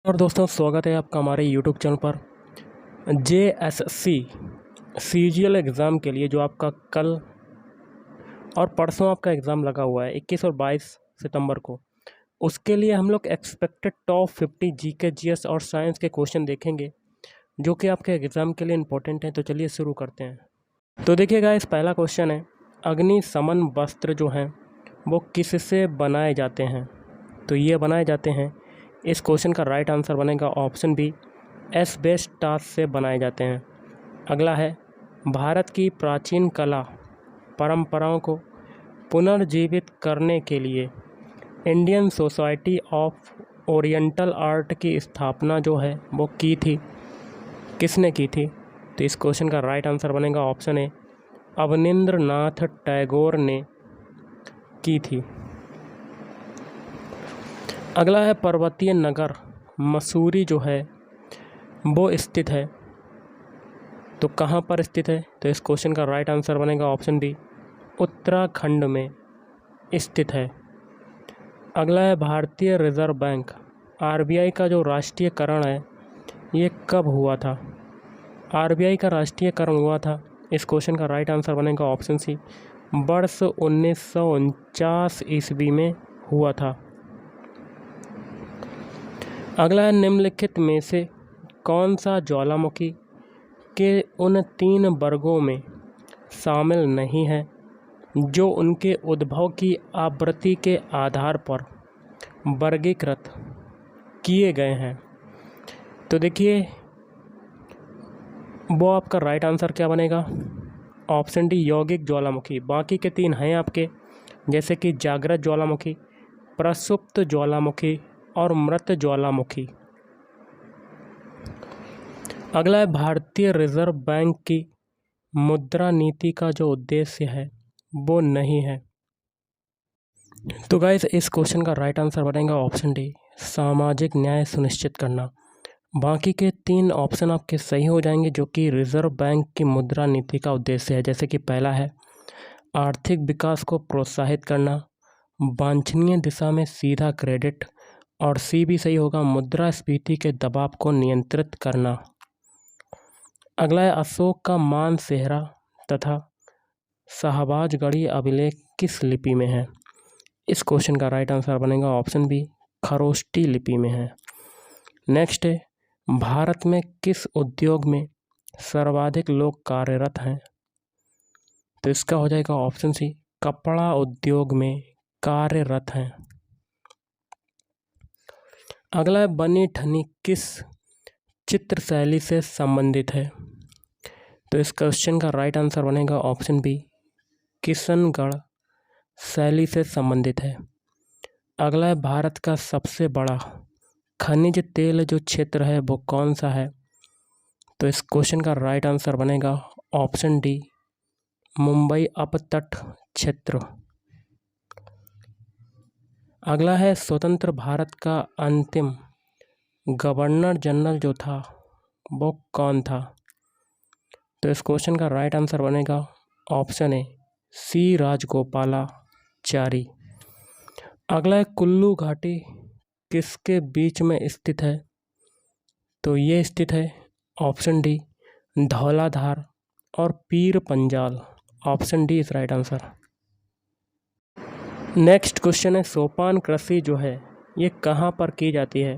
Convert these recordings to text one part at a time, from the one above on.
और दोस्तों स्वागत है आपका हमारे यूट्यूब चैनल पर। JSC CGL एग्ज़ाम के लिए जो आपका कल और परसों आपका एग्ज़ाम लगा हुआ है 21 और 22 सितंबर को, उसके लिए हम लोग एक्सपेक्टेड टॉप 50 जीके जीएस और साइंस के क्वेश्चन देखेंगे जो कि आपके एग्ज़ाम के लिए इम्पोर्टेंट हैं। तो चलिए शुरू करते हैं। तो देखिए गाइस, पहला क्वेश्चन है अग्निशमन वस्त्र जो हैं वो किससे बनाए जाते हैं? तो ये बनाए जाते हैं, इस क्वेश्चन का राइट आंसर बनेगा ऑप्शन बी, एस्बेस्टॉस से बनाए जाते हैं। अगला है भारत की प्राचीन कला परंपराओं को पुनर्जीवित करने के लिए Indian society of oriental art की स्थापना जो है वो की थी, किसने की थी? तो इस क्वेश्चन का राइट आंसर बनेगा ऑप्शन ए, अवनींद्रनाथ टैगोर ने की थी। अगला है पर्वतीय नगर मसूरी जो है वो स्थित है, तो कहाँ पर स्थित है? तो इस क्वेश्चन का राइट आंसर बनेगा ऑप्शन बी, उत्तराखंड में स्थित है। अगला है भारतीय रिजर्व बैंक RBI का जो राष्ट्रीयकरण है ये कब हुआ था? RBI का राष्ट्रीयकरण हुआ था, इस क्वेश्चन का राइट आंसर बनेगा ऑप्शन सी, वर्ष 1949 ईस्वी में हुआ था। अगला है निम्नलिखित में से कौन सा ज्वालामुखी के उन 3 वर्गों में शामिल नहीं है जो उनके उद्भव की आवृत्ति के आधार पर वर्गीकृत किए गए हैं? तो देखिए वो आपका राइट आंसर क्या बनेगा? ऑप्शन डी, यौगिक ज्वालामुखी। बाकी के 3 हैं आपके, जैसे कि जागृत ज्वालामुखी, प्रसुप्त ज्वालामुखी और मृत ज्वालामुखी। अगला है भारतीय रिजर्व बैंक की मुद्रा नीति का जो उद्देश्य है वो नहीं है। तो गाइस, इस क्वेश्चन का राइट आंसर बनेगा ऑप्शन डी, सामाजिक न्याय सुनिश्चित करना। बाकी के 3 ऑप्शन आपके सही हो जाएंगे जो कि रिजर्व बैंक की मुद्रा नीति का उद्देश्य है, जैसे कि पहला है आर्थिक विकास को प्रोत्साहित करना, वांछनीय दिशा में सीधा क्रेडिट, और सी भी सही होगा, मुद्रास्फीति के दबाव को नियंत्रित करना। अगला है अशोक का मानसेहरा तथा शाहबाजगढ़ी अभिलेख किस लिपि में है? इस क्वेश्चन का राइट आंसर बनेगा ऑप्शन बी, खरोष्टी लिपि में है। नेक्स्ट है भारत में किस उद्योग में सर्वाधिक लोग कार्यरत हैं? तो इसका हो जाएगा ऑप्शन सी, कपड़ा उद्योग में कार्यरत हैं। अगला है बनी ठनी किस चित्र शैली से संबंधित है? तो इस क्वेश्चन का राइट आंसर बनेगा ऑप्शन बी, किशनगढ़ शैली से संबंधित है। अगला है भारत का सबसे बड़ा खनिज तेल जो क्षेत्र है वो कौन सा है? तो इस क्वेश्चन का राइट आंसर बनेगा ऑप्शन डी, मुंबई अपतट क्षेत्र। अगला है स्वतंत्र भारत का अंतिम गवर्नर जनरल जो था वो कौन था? तो इस क्वेश्चन का राइट आंसर बनेगा ऑप्शन ए, सी राजगोपालाचारी। अगला है कुल्लू घाटी किसके बीच में स्थित है? तो ये स्थित है ऑप्शन डी, धौलाधार और Pir Panjal. Option D is right answer. Next question है सोपान कृषि जो है ये कहाँ पर की जाती है?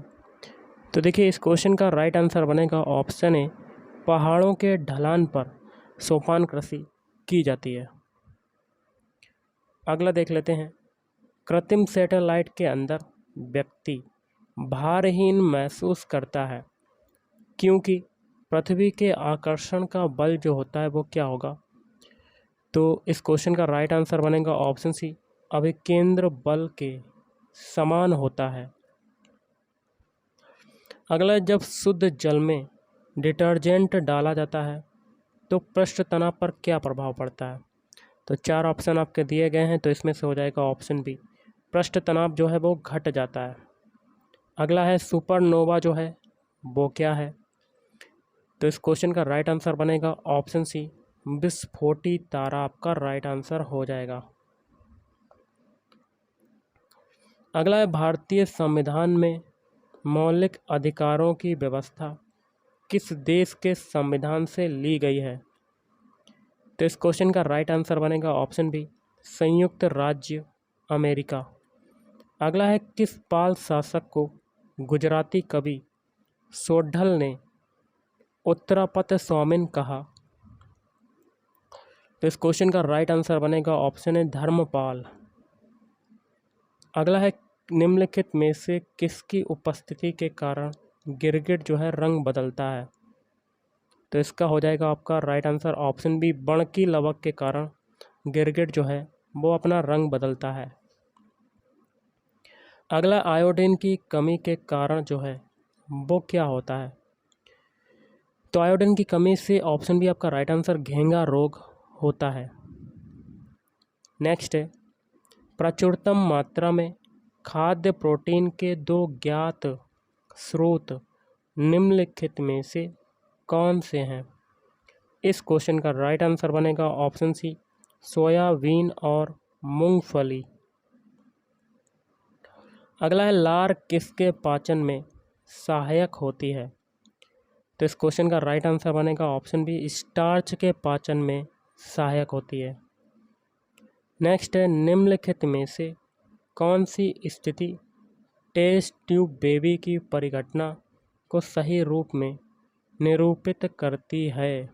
तो देखिए इस क्वेश्चन का राइट आंसर बनेगा ऑप्शन ए, पहाड़ों के ढलान पर सोपान कृषि की जाती है। अगला देख लेते हैं, कृत्रिम सैटेलाइट के अंदर व्यक्ति भारहीन महसूस करता है क्योंकि पृथ्वी के आकर्षण का बल जो होता है वो क्या होगा? तो इस क्वेश्चन का राइट आंसर बनेगा ऑप्शन सी, अभिकेंद्र बल के समान होता है। अगला, जब शुद्ध जल में डिटर्जेंट डाला जाता है तो पृष्ठ तनाव पर क्या प्रभाव पड़ता है? तो 4 ऑप्शन आपके दिए गए हैं, तो इसमें से हो जाएगा ऑप्शन बी, पृष्ठ तनाव जो है वो घट जाता है। अगला है सुपरनोवा जो है वो क्या है? तो इस क्वेश्चन का राइट आंसर बनेगा ऑप्शन सी, विस्फोटी तारा आपका राइट आंसर हो जाएगा। अगला है भारतीय संविधान में मौलिक अधिकारों की व्यवस्था किस देश के संविधान से ली गई है? तो इस क्वेश्चन का राइट आंसर बनेगा ऑप्शन बी, संयुक्त राज्य अमेरिका। अगला है, किस पाल शासक को गुजराती कवि सोढल ने उत्तरापत स्वामिन कहा? तो इस क्वेश्चन का राइट आंसर बनेगा ऑप्शन है धर्मपाल। अगला है, निम्नलिखित में से किसकी उपस्थिति के कारण गिरगिट जो है रंग बदलता है? तो इसका हो जाएगा आपका राइट आंसर ऑप्शन बी, बणकी लवक के कारण गिरगिट जो है वो अपना रंग बदलता है। अगला, आयोडीन की कमी के कारण जो है वो क्या होता है? तो आयोडीन की कमी से ऑप्शन बी आपका राइट आंसर घेंगा रोग होता है। नेक्स्ट है, प्रचुरतम मात्रा में खाद्य प्रोटीन के दो ज्ञात स्रोत निम्नलिखित में से कौन से हैं? इस क्वेश्चन का राइट आंसर बनेगा ऑप्शन सी, सोयाबीन और मूंगफली। अगला है, लार किसके पाचन में सहायक होती है? तो इस क्वेश्चन का राइट आंसर बनेगा ऑप्शन बी, स्टार्च के पाचन में सहायक होती है। नेक्स्ट है, निम्नलिखित में से कौन सी स्थिति टेस्ट ट्यूब बेबी की परिघटना को सही रूप में निरूपित करती है?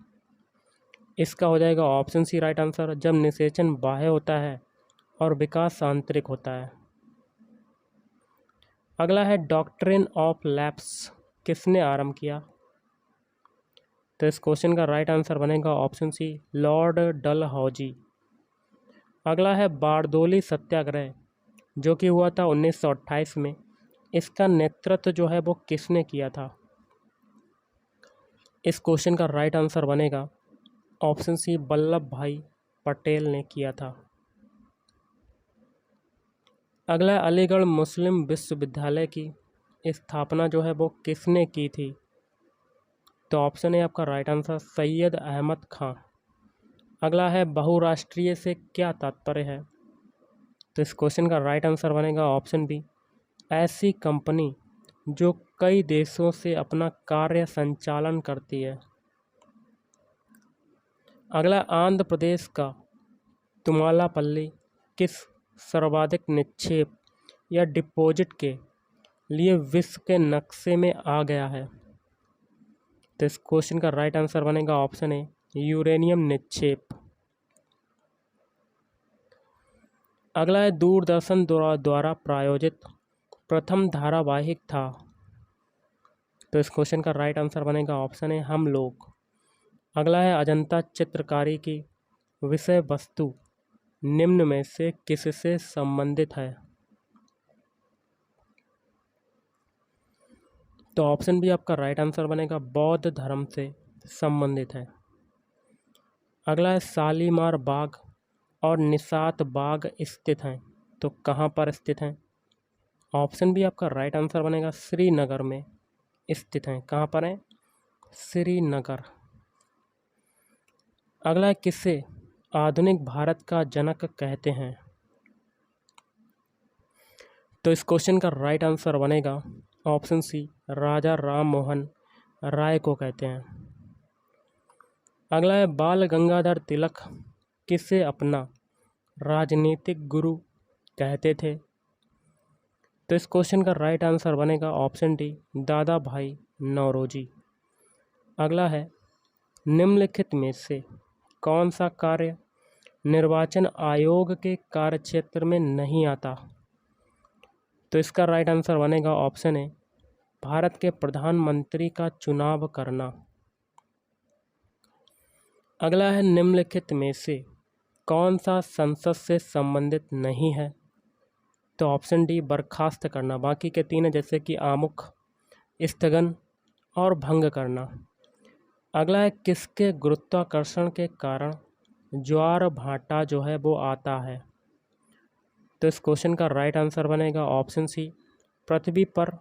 इसका हो जाएगा ऑप्शन सी राइट आंसर, जब निषेचन बाह्य होता है और विकास आंतरिक होता है। अगला है, डॉक्ट्रिन ऑफ लैप्स किसने आरंभ किया? तो इस क्वेश्चन का राइट आंसर बनेगा ऑप्शन सी, लॉर्ड डलहौजी। अगला है, बारदोली सत्याग्रह जो कि हुआ था 1928 में, इसका नेतृत्व जो है वो किसने किया था? इस क्वेश्चन का राइट आंसर बनेगा ऑप्शन सी, वल्लभ भाई पटेल ने किया था। अगला, अलीगढ़ मुस्लिम विश्वविद्यालय की स्थापना जो है वो किसने की थी? तो ऑप्शन है आपका राइट आंसर, सैयद अहमद खां। अगला है, बहुराष्ट्रीय से क्या तात्पर्य है? तो इस क्वेश्चन का राइट आंसर बनेगा ऑप्शन बी, ऐसी कंपनी जो कई देशों से अपना कार्य संचालन करती है। अगला, आंध्र प्रदेश का तुमालापल्ली किस सर्वाधिक निक्षेप या डिपॉजिट के लिए विश्व के नक्शे में आ गया है? तो इस क्वेश्चन का राइट आंसर बनेगा ऑप्शन ए, यूरेनियम निक्षेप। अगला है, दूरदर्शन द्वारा प्रायोजित प्रथम धारावाहिक था? तो इस क्वेश्चन का राइट आंसर बनेगा ऑप्शन ए, हम लोग। अगला है, अजंता चित्रकारी की विषय वस्तु निम्न में से किससे संबंधित है? तो ऑप्शन बी आपका राइट आंसर बनेगा, बौद्ध धर्म से संबंधित है। अगला है, शालीमार बाग और निशात बाग स्थित हैं, तो कहाँ पर स्थित हैं? ऑप्शन बी आपका राइट आंसर बनेगा, श्रीनगर में स्थित हैं। कहाँ पर हैं? श्रीनगर। अगला है, किसे आधुनिक भारत का जनक कहते हैं? तो इस क्वेश्चन का राइट आंसर बनेगा ऑप्शन सी, राजा राम मोहन राय को कहते हैं। अगला है, बाल गंगाधर तिलक किसे अपना राजनीतिक गुरु कहते थे? तो इस क्वेश्चन का राइट आंसर बनेगा ऑप्शन डी, दादा भाई नौरोजी। अगला है, निम्नलिखित में से कौन सा कार्य निर्वाचन आयोग के कार्यक्षेत्र में नहीं आता? तो इसका राइट आंसर बनेगा ऑप्शन ए, भारत के प्रधानमंत्री का चुनाव करना। अगला है, निम्नलिखित में से कौन सा संसद से संबंधित नहीं है? तो ऑप्शन डी, बर्खास्त करना। बाकी के तीन है जैसे कि आमुख, स्थगन और भंग करना। अगला है, किसके गुरुत्वाकर्षण के कारण ज्वार भाटा जो है वो आता है? तो इस क्वेश्चन का राइट आंसर बनेगा ऑप्शन सी, पृथ्वी पर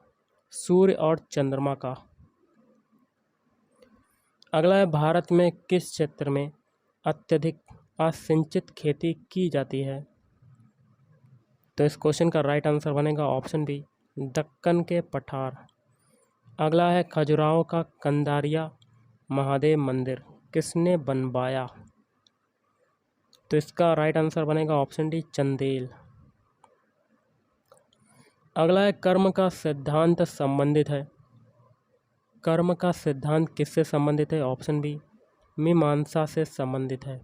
सूर्य और चंद्रमा का। अगला है, भारत में किस क्षेत्र में अत्यधिक असिंचित खेती की जाती है? तो इस क्वेश्चन का राइट आंसर बनेगा ऑप्शन बी, दक्कन के पठार। अगला है खजुराहो का कंदारिया महादेव मंदिर किसने बनवाया? तो इसका राइट आंसर बनेगा ऑप्शन डी चंदेल। अगला है कर्म का सिद्धांत संबंधित है। कर्म का सिद्धांत किससे संबंधित है? ऑप्शन बी मीमांसा से संबंधित है।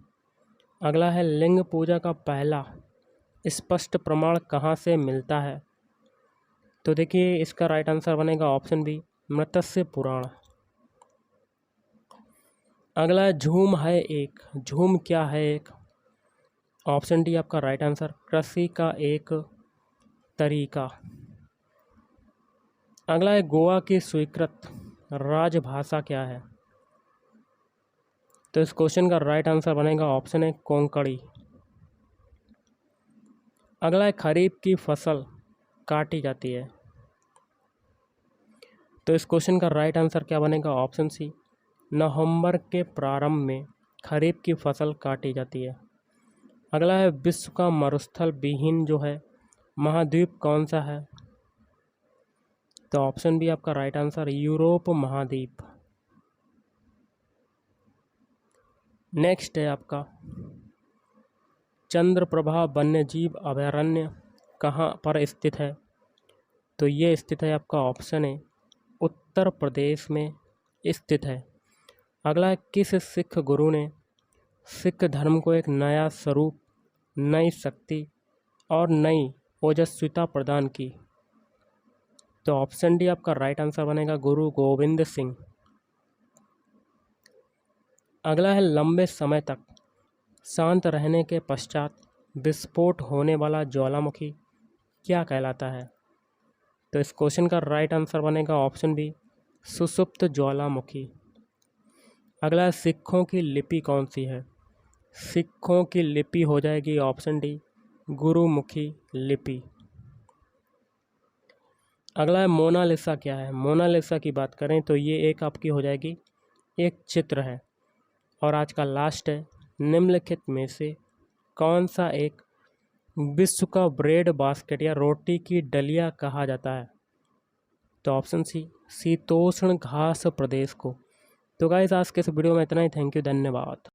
अगला है लिंग पूजा का पहला स्पष्ट प्रमाण कहाँ से मिलता है? तो देखिए इसका राइट आंसर बनेगा ऑप्शन बी मत्स्य पुराण। अगला है झूम है एक, झूम क्या है एक? ऑप्शन डी आपका राइट आंसर कृषि का एक तरीका। अगला है गोवा की स्वीकृत राजभाषा क्या है? तो इस क्वेश्चन का राइट आंसर बनेगा ऑप्शन है कोंकणी। अगला है खरीफ की फसल काटी जाती है। तो इस क्वेश्चन का राइट आंसर क्या बनेगा? ऑप्शन सी नवंबर के प्रारंभ में खरीफ की फसल काटी जाती है। अगला है विश्व का मरुस्थल विहीन जो है महाद्वीप कौन सा है? तो ऑप्शन बी आपका राइट आंसर यूरोप महाद्वीप। नेक्स्ट है आपका चंद्रप्रभा वन्यजीव अभयारण्य कहाँ पर स्थित है? तो ये स्थित है आपका ऑप्शन है उत्तर प्रदेश में स्थित है। अगला है किस सिख गुरु ने सिख धर्म को एक नया स्वरूप, नई शक्ति और नई ओजस्विता प्रदान की? तो ऑप्शन डी आपका राइट आंसर बनेगा गुरु गोविंद सिंह। अगला है लंबे समय तक शांत रहने के पश्चात विस्फोट होने वाला ज्वालामुखी क्या कहलाता है? तो इस क्वेश्चन का राइट आंसर बनेगा ऑप्शन बी सुषुप्त ज्वालामुखी। अगला है सिखों की लिपि कौन सी है? सिखों की लिपि हो जाएगी ऑप्शन डी गुरुमुखी लिपि। अगला है मोनालिसा क्या है? मोनालिसा की बात करें तो ये एक आपकी हो जाएगी एक चित्र है। और आज का लास्ट है निम्नलिखित में से कौन सा एक विश्व का ब्रेड बास्केट या रोटी की डलिया कहा जाता है? तो ऑप्शन सी शीतोष्ण घास प्रदेश को। तो गाइस आज के इस वीडियो में इतना ही। थैंक यू, धन्यवाद।